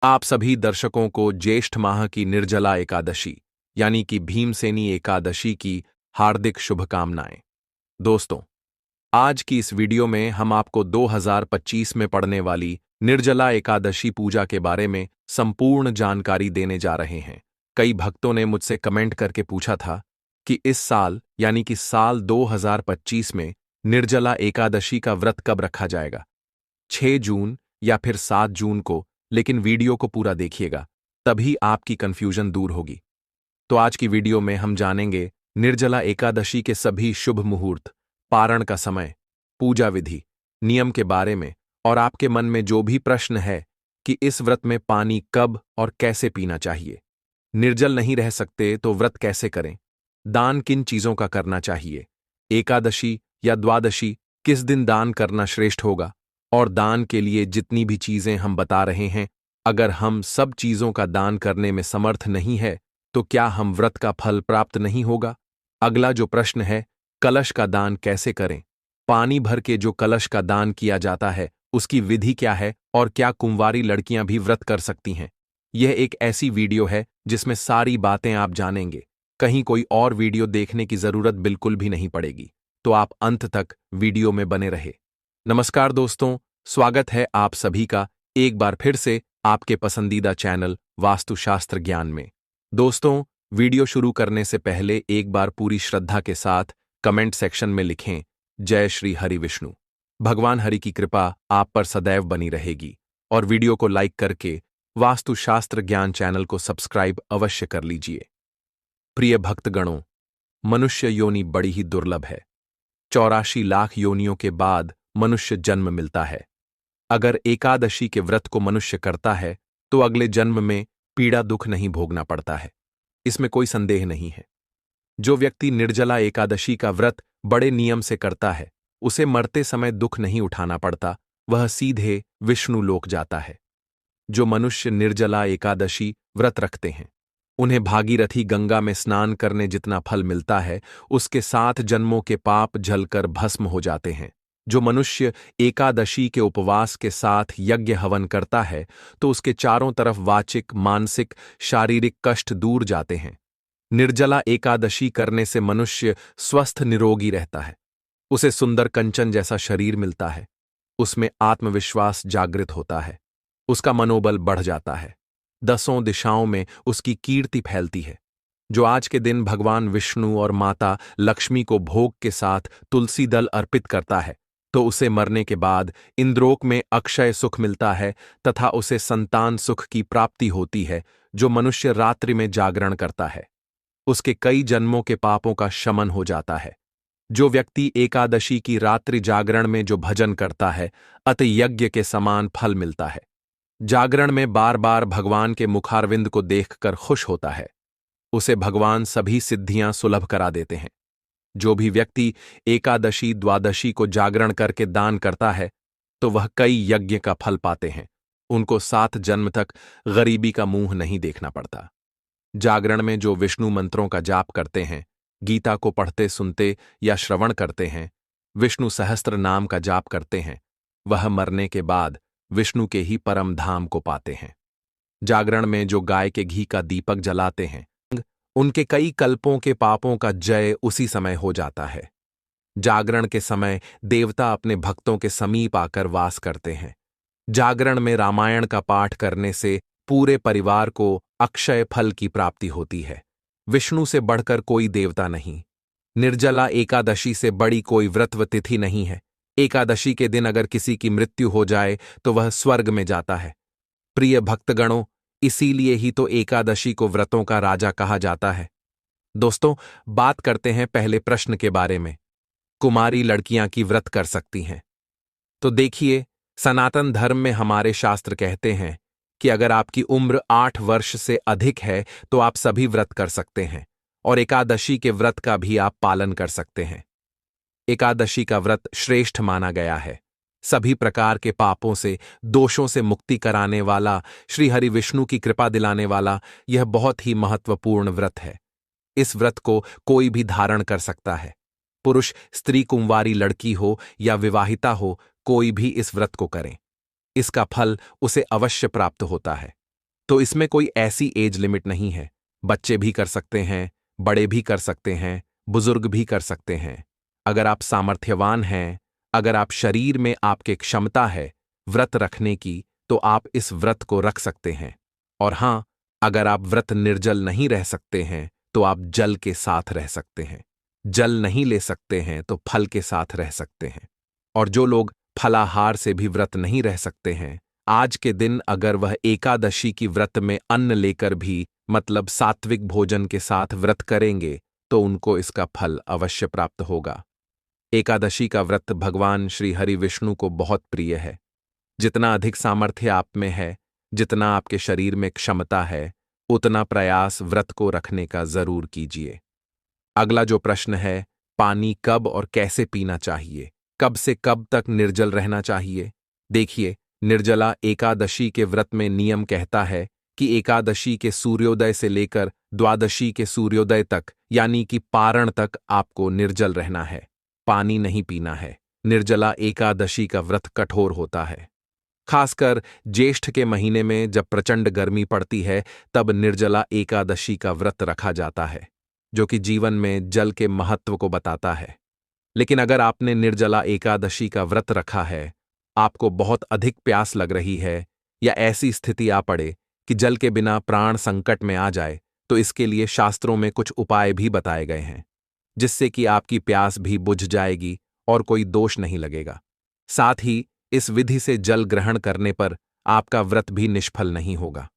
आप सभी दर्शकों को ज्येष्ठ माह की निर्जला एकादशी यानी कि भीमसेनी एकादशी की हार्दिक शुभकामनाएं। दोस्तों, आज की इस वीडियो में हम आपको 2025 में पड़ने वाली निर्जला एकादशी पूजा के बारे में संपूर्ण जानकारी देने जा रहे हैं। कई भक्तों ने मुझसे कमेंट करके पूछा था कि इस साल यानी कि साल 2025 में निर्जला एकादशी का व्रत कब रखा जाएगा, 6 जून या फिर 7 जून को। लेकिन वीडियो को पूरा देखिएगा, तभी आपकी कंफ्यूजन दूर होगी। तो आज की वीडियो में हम जानेंगे निर्जला एकादशी के सभी शुभ मुहूर्त, पारण का समय, पूजा विधि, नियम के बारे में, और आपके मन में जो भी प्रश्न है कि इस व्रत में पानी कब और कैसे पीना चाहिए, निर्जल नहीं रह सकते तो व्रत कैसे करें, दान किन चीजों का करना चाहिए, एकादशी या द्वादशी किस दिन दान करना श्रेष्ठ होगा, और दान के लिए जितनी भी चीजें हम बता रहे हैं, अगर हम सब चीजों का दान करने में समर्थ नहीं है तो क्या हम व्रत का फल प्राप्त नहीं होगा। अगला जो प्रश्न है, कलश का दान कैसे करें, पानी भर के जो कलश का दान किया जाता है उसकी विधि क्या है, और क्या कुंवारी लड़कियां भी व्रत कर सकती हैं। यह एक ऐसी वीडियो है जिसमें सारी बातें आप जानेंगे, कहीं कोई और वीडियो देखने की जरूरत बिल्कुल भी नहीं पड़ेगी। तो आप अंत तक वीडियो में बने रहे। नमस्कार दोस्तों, स्वागत है आप सभी का एक बार फिर से आपके पसंदीदा चैनल वास्तुशास्त्र ज्ञान में। दोस्तों, वीडियो शुरू करने से पहले एक बार पूरी श्रद्धा के साथ कमेंट सेक्शन में लिखें, जय श्री हरि विष्णु। भगवान हरि की कृपा आप पर सदैव बनी रहेगी। और वीडियो को लाइक करके वास्तुशास्त्र ज्ञान चैनल को सब्सक्राइब अवश्य कर लीजिए। प्रिय भक्तगणों, मनुष्य योनि बड़ी ही दुर्लभ है। 84 लाख योनियों के बाद मनुष्य जन्म मिलता है। अगर एकादशी के व्रत को मनुष्य करता है तो अगले जन्म में पीड़ा दुख नहीं भोगना पड़ता है, इसमें कोई संदेह नहीं है। जो व्यक्ति निर्जला एकादशी का व्रत बड़े नियम से करता है, उसे मरते समय दुख नहीं उठाना पड़ता, वह सीधे विष्णु लोक जाता है। जो मनुष्य निर्जला एकादशी व्रत रखते हैं, उन्हें भागीरथी गंगा में स्नान करने जितना फल मिलता है, उसके 7 जन्मों के पाप जलकर भस्म हो जाते हैं। जो मनुष्य एकादशी के उपवास के साथ यज्ञ हवन करता है तो उसके चारों तरफ वाचिक, मानसिक, शारीरिक कष्ट दूर जाते हैं। निर्जला एकादशी करने से मनुष्य स्वस्थ निरोगी रहता है, उसे सुंदर कंचन जैसा शरीर मिलता है, उसमें आत्मविश्वास जागृत होता है, उसका मनोबल बढ़ जाता है, 10 दिशाओं में उसकी कीर्ति फैलती है। जो आज के दिन भगवान विष्णु और माता लक्ष्मी को भोग के साथ तुलसी दल अर्पित करता है, तो उसे मरने के बाद इंद्रोक में अक्षय सुख मिलता है तथा उसे संतान सुख की प्राप्ति होती है। जो मनुष्य रात्रि में जागरण करता है, उसके कई जन्मों के पापों का शमन हो जाता है। जो व्यक्ति एकादशी की रात्रि जागरण में जो भजन करता है, अत यज्ञ के समान फल मिलता है। जागरण में बार बार भगवान के मुखारविंद को देखकर खुश होता है, उसे भगवान सभी सिद्धियां सुलभ करा देते हैं। जो भी व्यक्ति एकादशी द्वादशी को जागरण करके दान करता है तो वह कई यज्ञ का फल पाते हैं, उनको 7 जन्म तक गरीबी का मुंह नहीं देखना पड़ता। जागरण में जो विष्णु मंत्रों का जाप करते हैं, गीता को पढ़ते सुनते या श्रवण करते हैं, विष्णु सहस्त्र नाम का जाप करते हैं, वह मरने के बाद विष्णु के ही परम धाम को पाते हैं। जागरण में जो गाय के घी का दीपक जलाते हैं, उनके कई कल्पों के पापों का जय उसी समय हो जाता है। जागरण के समय देवता अपने भक्तों के समीप आकर वास करते हैं। जागरण में रामायण का पाठ करने से पूरे परिवार को अक्षय फल की प्राप्ति होती है। विष्णु से बढ़कर कोई देवता नहीं। निर्जला एकादशी से बड़ी कोई व्रत व तिथि नहीं है। एकादशी के दिन अगर किसी की मृत्यु हो जाए तो वह स्वर्ग में जाता है। प्रिय भक्तगणों, इसीलिए ही तो एकादशी को व्रतों का राजा कहा जाता है। दोस्तों, बात करते हैं पहले प्रश्न के बारे में, कुमारी लड़कियां की व्रत कर सकती हैं? तो देखिए, सनातन धर्म में हमारे शास्त्र कहते हैं कि अगर आपकी उम्र 8 वर्ष से अधिक है तो आप सभी व्रत कर सकते हैं, और एकादशी के व्रत का भी आप पालन कर सकते हैं। एकादशी का व्रत श्रेष्ठ माना गया है। सभी प्रकार के पापों से, दोषों से मुक्ति कराने वाला, श्री हरि विष्णु की कृपा दिलाने वाला यह बहुत ही महत्वपूर्ण व्रत है। इस व्रत को कोई भी धारण कर सकता है। पुरुष, स्त्री, कुंवारी लड़की हो या विवाहिता हो, कोई भी इस व्रत को करें, इसका फल उसे अवश्य प्राप्त होता है। तो इसमें कोई ऐसी एज लिमिट नहीं है। बच्चे भी कर सकते हैं, बड़े भी कर सकते हैं, बुजुर्ग भी कर सकते हैं। अगर आप सामर्थ्यवान हैं, अगर आप शरीर में आपके क्षमता है व्रत रखने की, तो आप इस व्रत को रख सकते हैं। और हां, अगर आप व्रत निर्जल नहीं रह सकते हैं तो आप जल के साथ रह सकते हैं। जल नहीं ले सकते हैं तो फल के साथ रह सकते हैं। और जो लोग फलाहार से भी व्रत नहीं रह सकते हैं, आज के दिन अगर वह एकादशी की व्रत में अन्न लेकर भी, मतलब सात्विक भोजन के साथ व्रत करेंगे, तो उनको इसका फल अवश्य प्राप्त होगा। एकादशी का व्रत भगवान श्री हरि विष्णु को बहुत प्रिय है। जितना अधिक सामर्थ्य आप में है, जितना आपके शरीर में क्षमता है, उतना प्रयास व्रत को रखने का जरूर कीजिए। अगला जो प्रश्न है, पानी कब और कैसे पीना चाहिए, कब से कब तक निर्जल रहना चाहिए? देखिए, निर्जला एकादशी के व्रत में नियम कहता है कि एकादशी के सूर्योदय से लेकर द्वादशी के सूर्योदय तक, यानी कि पारण तक आपको निर्जल रहना है, पानी नहीं पीना है। निर्जला एकादशी का व्रत कठोर होता है। खासकर ज्येष्ठ के महीने में जब प्रचंड गर्मी पड़ती है, तब निर्जला एकादशी का व्रत रखा जाता है, जो कि जीवन में जल के महत्व को बताता है। लेकिन अगर आपने निर्जला एकादशी का व्रत रखा है, आपको बहुत अधिक प्यास लग रही है, या ऐसी स्थिति आ पड़े कि जल के बिना प्राण संकट में आ जाए, तो इसके लिए शास्त्रों में कुछ उपाय भी बताए गए हैं, जिससे कि आपकी प्यास भी बुझ जाएगी और कोई दोष नहीं लगेगा। साथ ही इस विधि से जल ग्रहण करने पर आपका व्रत भी निष्फल नहीं होगा।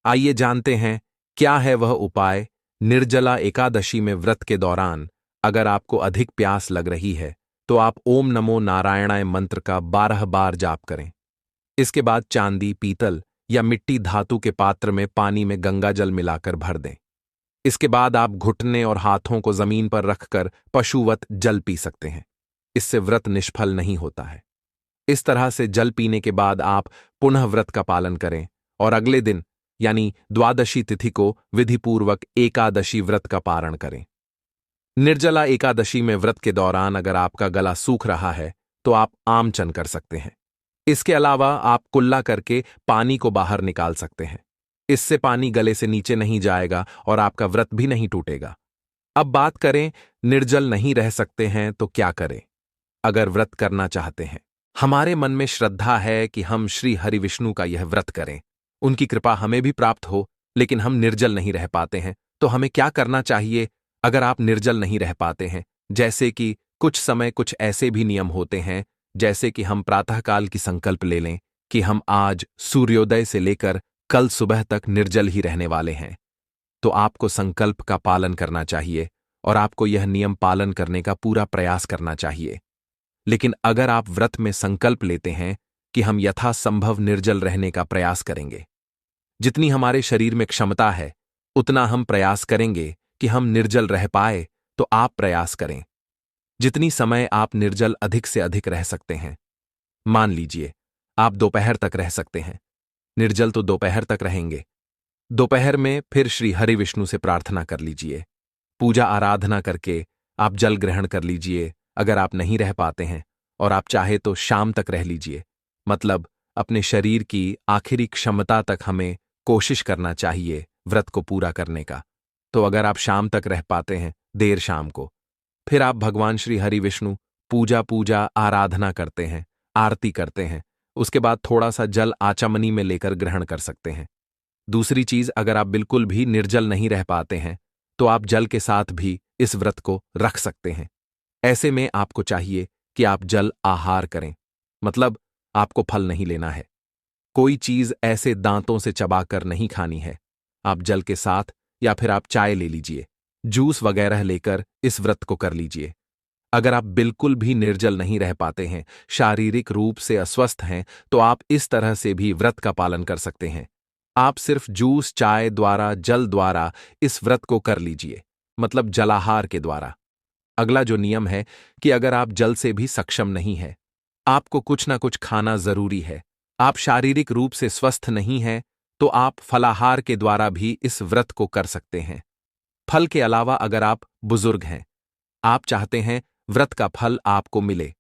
आइए जानते हैं क्या है वह उपाय। निर्जला एकादशी में व्रत के दौरान अगर आपको अधिक प्यास लग रही है, तो आप ओम नमो नारायणाय मंत्र का 12 बार जाप करें। इसके बाद चांदी, पीतल या मिट्टी धातु के पात्र में पानी में गंगा जल मिलाकर भर दें। इसके बाद आप घुटने और हाथों को जमीन पर रखकर पशुवत जल पी सकते हैं। इससे व्रत निष्फल नहीं होता है। इस तरह से जल पीने के बाद आप पुनः व्रत का पालन करें और अगले दिन यानी द्वादशी तिथि को विधिपूर्वक एकादशी व्रत का पारण करें। निर्जला एकादशी में व्रत के दौरान अगर आपका गला सूख रहा है, तो आप आमचन कर सकते हैं। इसके अलावा आप कुल्ला करके पानी को बाहर निकाल सकते हैं। इससे पानी गले से नीचे नहीं जाएगा और आपका व्रत भी नहीं टूटेगा। अब बात करें, निर्जल नहीं रह सकते हैं तो क्या करें? अगर व्रत करना चाहते हैं, हमारे मन में श्रद्धा है कि हम श्री हरि विष्णु का यह व्रत करें, उनकी कृपा हमें भी प्राप्त हो, लेकिन हम निर्जल नहीं रह पाते हैं, तो हमें क्या करना चाहिए? अगर आप निर्जल नहीं रह पाते हैं, जैसे कि कुछ समय कुछ ऐसे भी नियम होते हैं, जैसे कि हम प्रातःकाल की संकल्प ले लें कि हम आज सूर्योदय से लेकर कल सुबह तक निर्जल ही रहने वाले हैं, तो आपको संकल्प का पालन करना चाहिए और आपको यह नियम पालन करने का पूरा प्रयास करना चाहिए। लेकिन अगर आप व्रत में संकल्प लेते हैं कि हम यथासंभव निर्जल रहने का प्रयास करेंगे, जितनी हमारे शरीर में क्षमता है उतना हम प्रयास करेंगे कि हम निर्जल रह पाए, तो आप प्रयास करें। जितनी समय आप निर्जल अधिक से अधिक रह सकते हैं, मान लीजिए आप दोपहर तक रह सकते हैं, निर्जल तो दोपहर तक रहेंगे। दोपहर में फिर श्री हरि विष्णु से प्रार्थना कर लीजिए, पूजा आराधना करके आप जल ग्रहण कर लीजिए। अगर आप नहीं रह पाते हैं और आप चाहे तो शाम तक रह लीजिए, मतलब अपने शरीर की आखिरी क्षमता तक हमें कोशिश करना चाहिए व्रत को पूरा करने का। तो अगर आप शाम तक रह पाते हैं, देर शाम को, फिर आप भगवान श्री हरि विष्णु पूजा आराधना करते हैं, आरती करते हैं। उसके बाद थोड़ा सा जल आचमनी में लेकर ग्रहण कर सकते हैं। दूसरी चीज, अगर आप बिल्कुल भी निर्जल नहीं रह पाते हैं, तो आप जल के साथ भी इस व्रत को रख सकते हैं। ऐसे में आपको चाहिए कि आप जल आहार करें, मतलब आपको फल नहीं लेना है, कोई चीज ऐसे दांतों से चबाकर नहीं खानी है। आप जल के साथ या फिर आप चाय ले लीजिए, जूस वगैरह लेकर इस व्रत को कर लीजिए। अगर आप बिल्कुल भी निर्जल नहीं रह पाते हैं, शारीरिक रूप से अस्वस्थ हैं, तो आप इस तरह से भी व्रत का पालन कर सकते हैं। आप सिर्फ जूस, चाय द्वारा, जल द्वारा इस व्रत को कर लीजिए, मतलब जलाहार के द्वारा। अगला जो नियम है कि अगर आप जल से भी सक्षम नहीं है, आपको कुछ ना कुछ खाना जरूरी है, आप शारीरिक रूप से स्वस्थ नहीं हैं, तो आप फलाहार के द्वारा भी इस व्रत को कर सकते हैं। फल के अलावा अगर आप बुजुर्ग हैं, आप चाहते हैं व्रत का फल आपको मिले,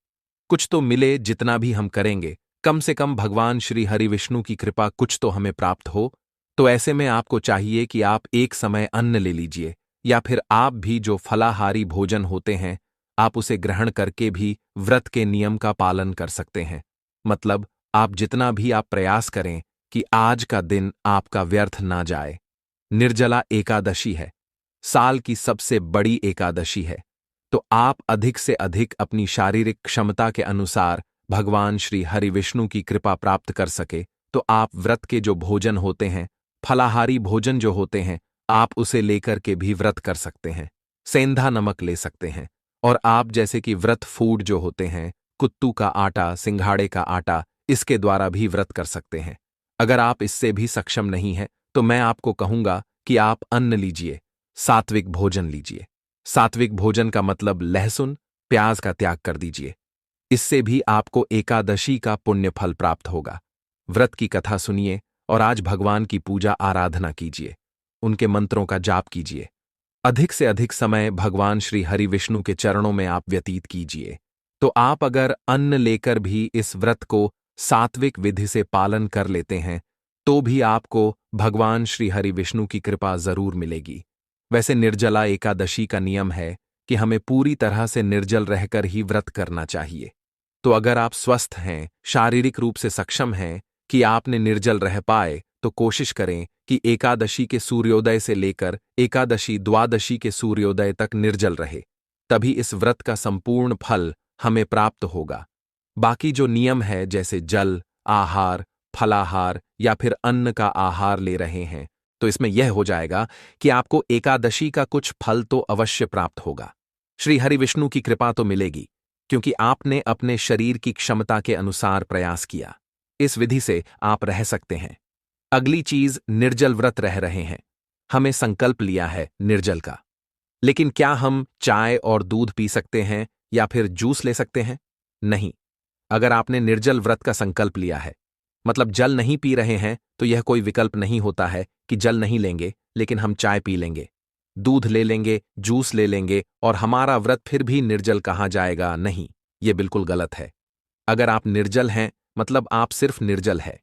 कुछ तो मिले, जितना भी हम करेंगे कम से कम भगवान श्री हरि विष्णु की कृपा कुछ तो हमें प्राप्त हो, तो ऐसे में आपको चाहिए कि आप एक समय अन्न ले लीजिए, या फिर आप भी जो फलाहारी भोजन होते हैं आप उसे ग्रहण करके भी व्रत के नियम का पालन कर सकते हैं। मतलब आप जितना भी आप प्रयास करें कि आज का दिन आपका व्यर्थ ना जाए। निर्जला एकादशी है, साल की सबसे बड़ी एकादशी है, तो आप अधिक से अधिक अपनी शारीरिक क्षमता के अनुसार भगवान श्री हरि विष्णु की कृपा प्राप्त कर सके तो आप व्रत के जो भोजन होते हैं, फलाहारी भोजन जो होते हैं, आप उसे लेकर के भी व्रत कर सकते हैं। सेंधा नमक ले सकते हैं। और आप जैसे कि व्रत फूड जो होते हैं, कुत्तू का आटा, सिंघाड़े का आटा, इसके द्वारा भी व्रत कर सकते हैं। अगर आप इससे भी सक्षम नहीं है तो मैं आपको कहूंगा कि आप अन्न लीजिए, सात्विक भोजन लीजिए। सात्विक भोजन का मतलब लहसुन, प्याज का त्याग कर दीजिए। इससे भी आपको एकादशी का पुण्य फल प्राप्त होगा। व्रत की कथा सुनिए और आज भगवान की पूजा आराधना कीजिए, उनके मंत्रों का जाप कीजिए। अधिक से अधिक समय भगवान श्री हरि विष्णु के चरणों में आप व्यतीत कीजिए। तो आप अगर अन्न लेकर भी इस व्रत को सात्विक विधि से पालन कर लेते हैं तो भी आपको भगवान श्री हरि विष्णु की कृपा जरूर मिलेगी। वैसे निर्जला एकादशी का नियम है कि हमें पूरी तरह से निर्जल रहकर ही व्रत करना चाहिए। तो अगर आप स्वस्थ हैं, शारीरिक रूप से सक्षम हैं कि आपने निर्जल रह पाए, तो कोशिश करें कि एकादशी के सूर्योदय से लेकर एकादशी द्वादशी के सूर्योदय तक निर्जल रहे, तभी इस व्रत का संपूर्ण फल हमें प्राप्त होगा। बाकी जो नियम है जैसे जल आहार, फलाहार या फिर अन्न का आहार ले रहे हैं, तो इसमें यह हो जाएगा कि आपको एकादशी का कुछ फल तो अवश्य प्राप्त होगा। श्री हरि विष्णु की कृपा तो मिलेगी क्योंकि आपने अपने शरीर की क्षमता के अनुसार प्रयास किया। इस विधि से आप रह सकते हैं। अगली चीज, निर्जल व्रत रह रहे हैं। हमें संकल्प लिया है निर्जल का, लेकिन क्या हम चाय और दूध पी सकते हैं या फिर जूस ले सकते हैं? नहीं। अगर आपने निर्जल व्रत का संकल्प लिया है, मतलब जल नहीं पी रहे हैं, तो यह कोई विकल्प नहीं होता है कि जल नहीं लेंगे लेकिन हम चाय पी लेंगे, दूध ले लेंगे, जूस ले लेंगे और हमारा व्रत फिर भी निर्जल कहा जाएगा। नहीं, यह बिल्कुल गलत है। अगर आप निर्जल हैं मतलब आप सिर्फ निर्जल है।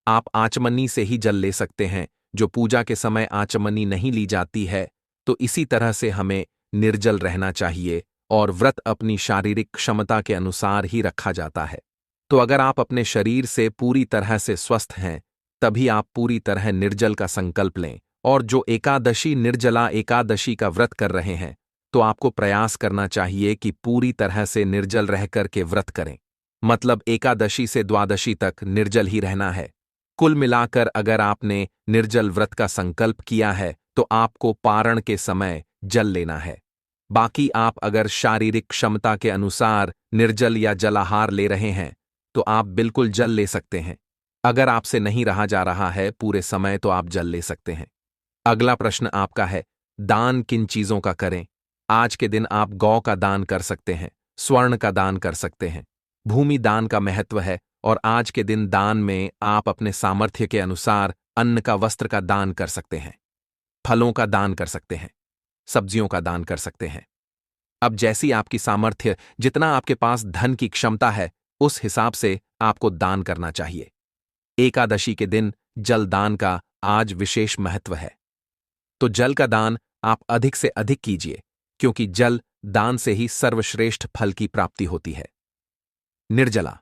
आप आचमनी से ही जल ले सकते हैं, जो पूजा के समय आचमनी नहीं ली जाती है। तो इसी तरह से हमें निर्जल रहना चाहिए और व्रत अपनी शारीरिक क्षमता के अनुसार ही रखा जाता है। तो अगर आप अपने शरीर से पूरी तरह से स्वस्थ हैं, तभी आप पूरी तरह निर्जल का संकल्प लें। और जो एकादशी निर्जला एकादशी का व्रत कर रहे हैं, तो आपको प्रयास करना चाहिए कि पूरी तरह से निर्जल रह कर के व्रत करें। मतलब एकादशी से द्वादशी तक निर्जल ही रहना है। कुल मिलाकर अगर आपने निर्जल व्रत का संकल्प किया है तो आपको पारण के समय जल लेना है। बाकी आप अगर शारीरिक क्षमता के अनुसार निर्जल या जलाहार ले रहे हैं तो आप बिल्कुल जल ले सकते हैं। अगर आपसे नहीं रहा जा रहा है पूरे समय तो आप जल ले सकते हैं। अगला प्रश्न आपका है, दान किन चीजों का करें? आज के दिन आप गौ का दान कर सकते हैं, स्वर्ण का दान कर सकते हैं। भूमि दान का महत्व है और आज के दिन दान में आप अपने सामर्थ्य के अनुसार अन्न का, वस्त्र का दान कर सकते हैं, फलों का दान कर सकते हैं, सब्जियों का दान कर सकते हैं। अब जैसी आपकी सामर्थ्य, जितना आपके पास धन की क्षमता है, उस हिसाब से आपको दान करना चाहिए। एकादशी के दिन जल दान का आज विशेष महत्व है, तो जल का दान आप अधिक से अधिक कीजिए क्योंकि जल दान से ही सर्वश्रेष्ठ फल की प्राप्ति होती है। निर्जला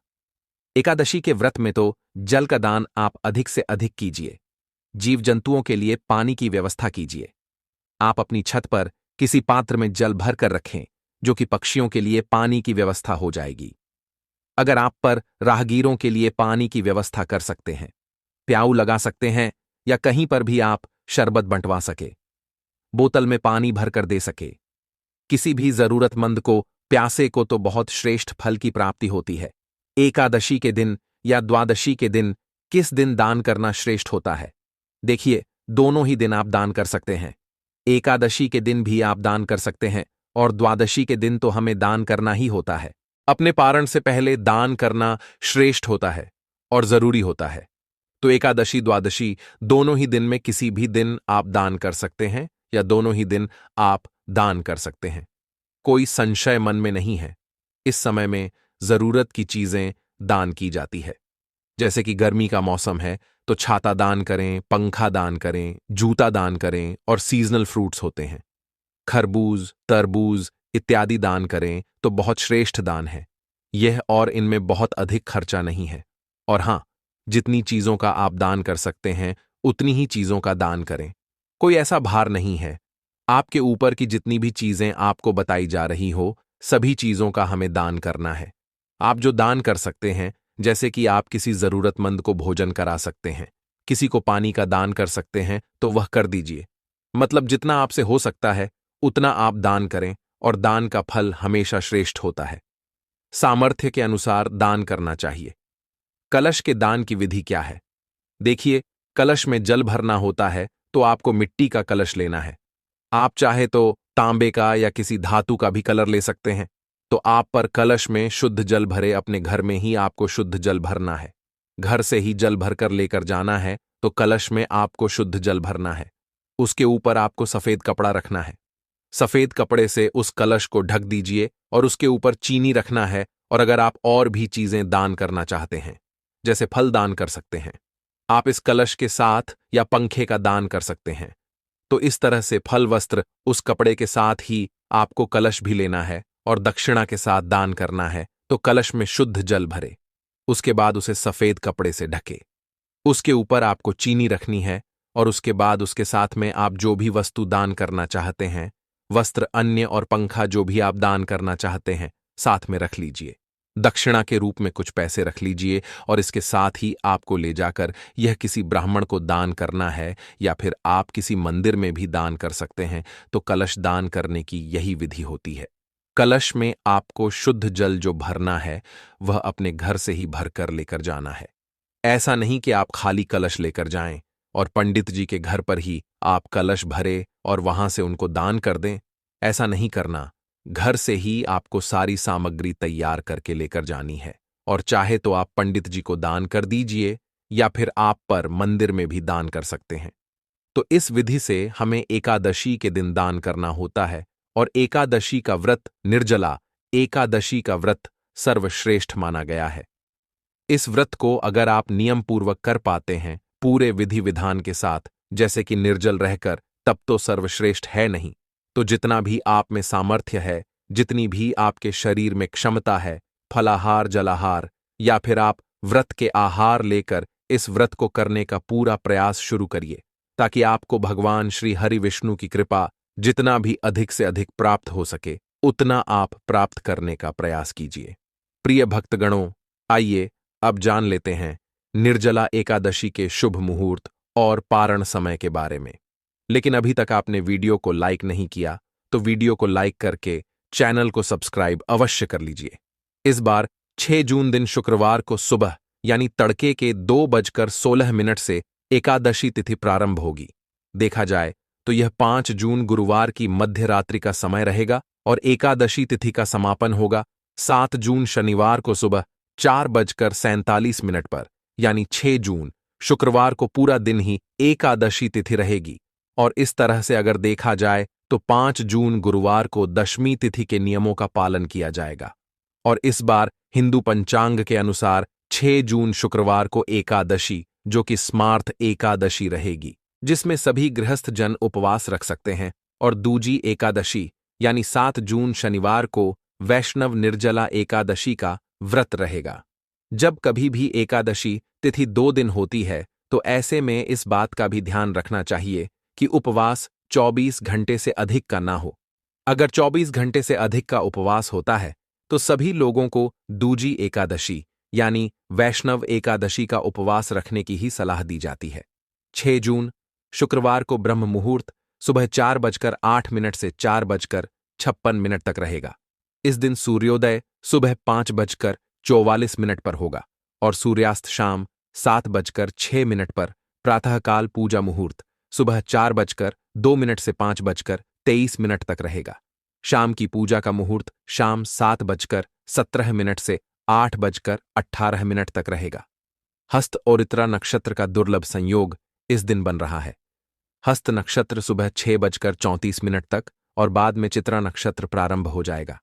एकादशी के व्रत में तो जल का दान आप अधिक से अधिक कीजिए। जीव जंतुओं के लिए पानी की व्यवस्था कीजिए। आप अपनी छत पर किसी पात्र में जल भर कर रखें, जो कि पक्षियों के लिए पानी की व्यवस्था हो जाएगी। अगर आप पर राहगीरों के लिए पानी की व्यवस्था कर सकते हैं, प्याऊ लगा सकते हैं या कहीं पर भी आप शरबत बंटवा सके, बोतल में पानी भरकर दे सके। किसी भी जरूरतमंद को, प्यासे को तो बहुत श्रेष्ठ फल की प्राप्ति होती है। एकादशी के दिन या द्वादशी के दिन किस दिन दान करना श्रेष्ठ होता है? देखिए, दोनों ही दिन आप दान कर सकते हैं। एकादशी के दिन भी आप दान कर सकते हैं और द्वादशी के दिन तो हमें दान करना ही होता है। अपने पारण से पहले दान करना श्रेष्ठ होता है और जरूरी होता है। तो एकादशी द्वादशी दोनों ही दिन में किसी भी दिन आप दान कर सकते हैं या दोनों ही दिन आप दान कर सकते हैं। कोई संशय मन में नहीं है। इस समय में जरूरत की चीजें दान की जाती है। जैसे कि गर्मी का मौसम है तो छाता दान करें, पंखा दान करें, जूता दान करें और सीजनल फ्रूट्स होते हैं, खरबूज, तरबूज इत्यादि दान करें तो बहुत श्रेष्ठ दान है यह, और इनमें बहुत अधिक खर्चा नहीं है। और हां, जितनी चीजों का आप दान कर सकते हैं उतनी ही चीजों का दान करें। कोई ऐसा भार नहीं है। आपके ऊपर की जितनी भी चीजें आपको बताई जा रही हो, सभी चीजों का हमें दान करना है। आप जो दान कर सकते हैं, जैसे कि आप किसी जरूरतमंद को भोजन करा सकते हैं, किसी को पानी का दान कर सकते हैं, तो वह कर दीजिए। मतलब जितना आपसे हो सकता है उतना आप दान करें, और दान का फल हमेशा श्रेष्ठ होता है। सामर्थ्य के अनुसार दान करना चाहिए। कलश के दान की विधि क्या है? देखिए, कलश में जल भरना होता है तो आपको मिट्टी का कलश लेना है। आप चाहे तो तांबे का या किसी धातु का भी कलर ले सकते हैं। तो आप पर कलश में शुद्ध जल भरे अपने घर में ही आपको शुद्ध जल भरना है। घर से ही जल भरकर लेकर जाना है तो कलश में आपको शुद्ध जल भरना है। उसके ऊपर आपको सफेद कपड़ा रखना है। सफेद कपड़े से उस कलश को ढक दीजिए और उसके ऊपर चीनी रखना है। और अगर आप और भी चीजें दान करना चाहते हैं, जैसे फल दान कर सकते हैं, आप इस कलश के साथ या पंखे का दान कर सकते हैं। तो इस तरह से फल वस्त्र उस कपड़े के साथ ही आपको कलश भी लेना है और दक्षिणा के साथ दान करना है। तो कलश में शुद्ध जल भरे, उसके बाद उसे सफेद कपड़े से ढके, उसके ऊपर आपको चीनी रखनी है और उसके बाद उसके साथ में आप जो भी वस्तु दान करना चाहते हैं, वस्त्र, अन्य और पंखा जो भी आप दान करना चाहते हैं, साथ में रख लीजिए। दक्षिणा के रूप में कुछ पैसे रख लीजिए और इसके साथ ही आपको ले जाकर यह किसी ब्राह्मण को दान करना है, या फिर आप किसी मंदिर में भी दान कर सकते हैं। तो कलश दान करने की यही विधि होती है। कलश में आपको शुद्ध जल जो भरना है वह अपने घर से ही भरकर लेकर जाना है। ऐसा नहीं कि आप खाली कलश लेकर जाएं और पंडित जी के घर पर ही आप कलश भरे और वहां से उनको दान कर दें। ऐसा नहीं करना। घर से ही आपको सारी सामग्री तैयार करके लेकर जानी है, और चाहे तो आप पंडित जी को दान कर दीजिए या फिर आप पर मंदिर में भी दान कर सकते हैं। तो इस विधि से हमें एकादशी के दिन दान करना होता है, और एकादशी का व्रत, निर्जला एकादशी का व्रत सर्वश्रेष्ठ माना गया है। इस व्रत को अगर आप नियम पूर्वक कर पाते हैं, पूरे विधि विधान के साथ, जैसे कि निर्जल रहकर, तब तो सर्वश्रेष्ठ है नहीं। तो जितना भी आप में सामर्थ्य है, जितनी भी आपके शरीर में क्षमता है, फलाहार, जलाहार या फिर आप व्रत के आहार लेकर इस व्रत को करने का पूरा प्रयास शुरू करिए, ताकि आपको भगवान श्री हरि विष्णु की कृपा जितना भी अधिक से अधिक प्राप्त हो सके, उतना आप प्राप्त करने का प्रयास कीजिए। प्रिय भक्तगणों, आइए अब जान लेते हैं निर्जला एकादशी के शुभ मुहूर्त और पारण समय के बारे में। लेकिन अभी तक आपने वीडियो को लाइक नहीं किया, तो वीडियो को लाइक करके चैनल को सब्सक्राइब अवश्य कर लीजिए। इस बार 6 जून दिन शुक्रवार को सुबह यानी तड़के के 2:16 से एकादशी तिथि प्रारंभ होगी। देखा जाए तो यह 5 जून गुरुवार की मध्य रात्रि का समय रहेगा और एकादशी तिथि का समापन होगा 7 जून शनिवार को सुबह 4:47 पर, यानी 6 जून शुक्रवार को पूरा दिन ही एकादशी तिथि रहेगी। और इस तरह से अगर देखा जाए तो 5 जून गुरुवार को दशमी तिथि के नियमों का पालन किया जाएगा। और इस बार हिंदू पंचांग के अनुसार 6 जून शुक्रवार को एकादशी, जो कि स्मार्त एकादशी रहेगी, जिसमें सभी गृहस्थ जन उपवास रख सकते हैं। और दूजी एकादशी यानी 7 जून शनिवार को वैष्णव निर्जला एकादशी का व्रत रहेगा। जब कभी भी एकादशी तिथि 2 दिन होती है, तो ऐसे में इस बात का भी ध्यान रखना चाहिए कि उपवास 24 घंटे से अधिक का ना हो। अगर 24 घंटे से अधिक का उपवास होता है तो सभी लोगों को दूजी एकादशी यानी वैष्णव एकादशी का उपवास रखने की ही सलाह दी जाती है। 6 जून शुक्रवार को ब्रह्म मुहूर्त सुबह 4:08 से 4:56 तक रहेगा। इस दिन सूर्योदय सुबह 5:44 पर होगा और सूर्यास्त शाम 7:06 पर। प्रातःकाल पूजा मुहूर्त सुबह 4:02 से 5:23 तक रहेगा। शाम की पूजा का मुहूर्त शाम 7:17 से 8:18 तक रहेगा। हस्त और इतरा नक्षत्र का दुर्लभ संयोग इस दिन बन रहा है। हस्त नक्षत्र सुबह 6:34 तक और बाद में चित्रा नक्षत्र प्रारंभ हो जाएगा।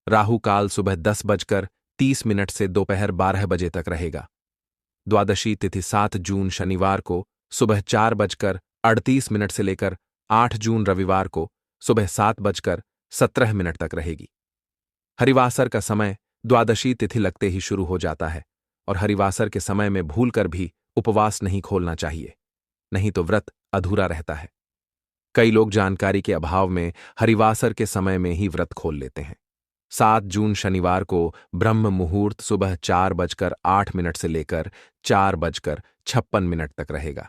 राहु काल सुबह 10:30 से दोपहर 12 बजे तक रहेगा। द्वादशी तिथि 7 जून शनिवार को सुबह 4:38 से लेकर 8 जून रविवार को सुबह 7:17 तक रहेगी। हरिवासर का समय द्वादशी तिथि लगते ही शुरू हो जाता है और हरिवासर के समय में भूलकर भी उपवास नहीं खोलना चाहिए, नहीं तो व्रत अधूरा रहता है। कई लोग जानकारी के अभाव में हरिवासर के समय में ही व्रत खोल लेते हैं। 7 जून शनिवार को ब्रह्म मुहूर्त सुबह 4:08 से लेकर 4:56 तक रहेगा।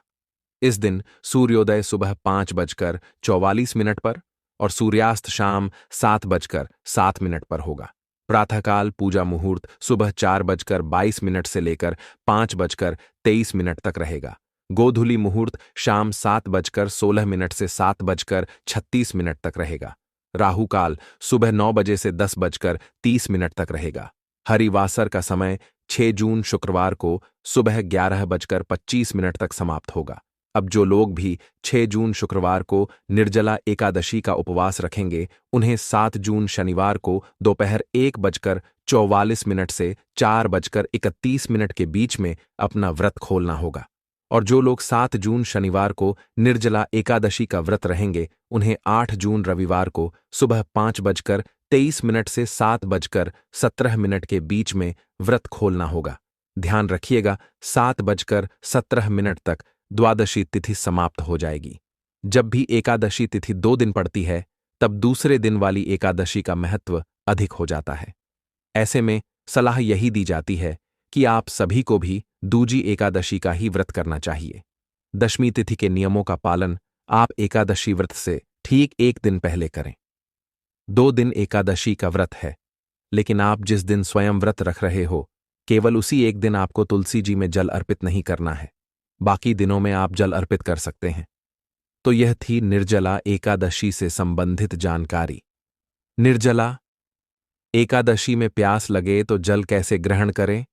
इस दिन सूर्योदय सुबह 5:44 पर और सूर्यास्त शाम 7:07 पर होगा। प्रातःकाल पूजा मुहूर्त सुबह 4:22 से लेकर 5:23 तक रहेगा। गोधूली मुहूर्त शाम 7:16 से 7:36 तक रहेगा। राहु काल सुबह 9 बजे से 10:30 तक रहेगा। हरिवासर का समय 6 जून शुक्रवार को सुबह 11:25 तक समाप्त होगा। अब जो लोग भी 6 जून शुक्रवार को निर्जला एकादशी का उपवास रखेंगे, उन्हें 7 जून शनिवार को दोपहर 1:44 से 4:31 के बीच में अपना व्रत खोलना होगा। और जो लोग 7 जून शनिवार को निर्जला एकादशी का व्रत रहेंगे, उन्हें 8 जून रविवार को सुबह 5:23 से 7:17 के बीच में व्रत खोलना होगा। ध्यान रखिएगा, 7:17 तक द्वादशी तिथि समाप्त हो जाएगी। जब भी एकादशी तिथि 2 दिन पड़ती है, तब दूसरे दिन वाली एकादशी का महत्व अधिक हो जाता है। ऐसे में सलाह यही दी जाती है कि आप सभी को भी दूजी एकादशी का ही व्रत करना चाहिए। दशमी तिथि के नियमों का पालन आप एकादशी व्रत से ठीक 1 दिन पहले करें। 2 दिन एकादशी का व्रत है, लेकिन आप जिस दिन स्वयं व्रत रख रहे हो, केवल उसी एक दिन आपको तुलसी जी में जल अर्पित नहीं करना है, बाकी दिनों में आप जल अर्पित कर सकते हैं। तो यह थी निर्जला एकादशी से संबंधित जानकारी। निर्जला एकादशी में प्यास लगे तो जल कैसे ग्रहण करें,